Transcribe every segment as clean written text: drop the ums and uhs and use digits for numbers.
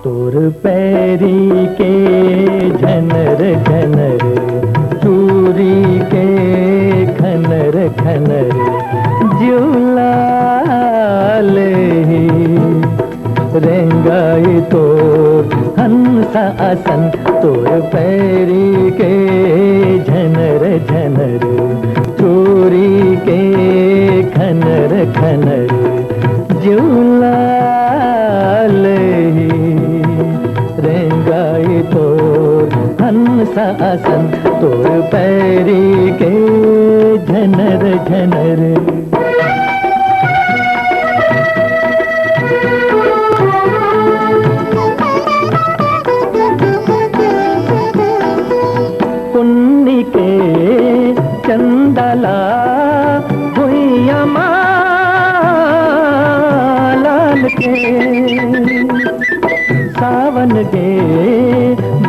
तोर पैरी के झनर झनर, चूरी के खनर खनर, जुलाल रेंगाई तोर हंसा आसन। तोर पैरी के झनर झनर, चूरी के खनर खनर, जुलाल रेंगाई तोर हंसा आसन। तोर पैरी के झनर झनर। पुन्नी के चंदला भुइया लाल के, सावन के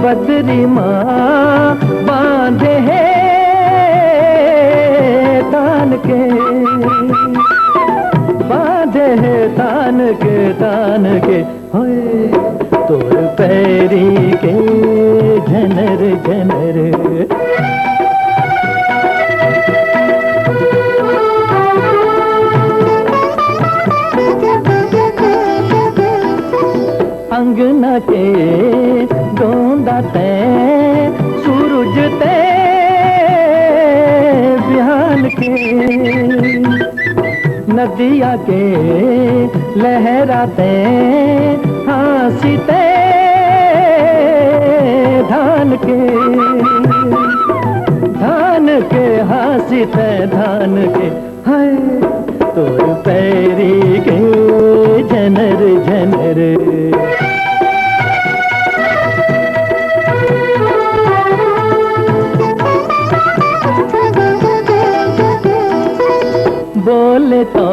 बदरी माँ बांधे है तान के, बांधे है तान के होए। तोर पैरी के झनर झनर। अंगना के गोंदा ते सूरज ते बिहान के, नदिया के लहराते हासी ते धान के, हासी ते धान के। हाय तोर पैरी के झनर झनर। बोले तो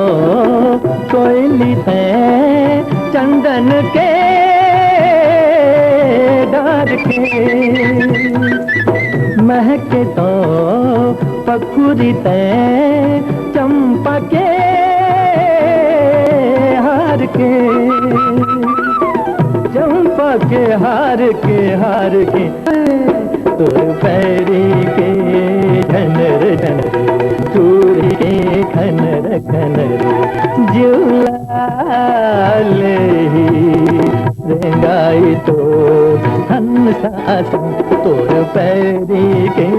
कोयली थे चंदन के डार के, महके तो पखुरी ते चंपा के हार के, चंपा के हार के। तोर पैरी के झनर झनर, चूरी के खनर खनर, जुलाल रेंगाई तो हंसा आसन। तोर पैरी के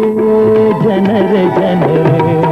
झनर झनर।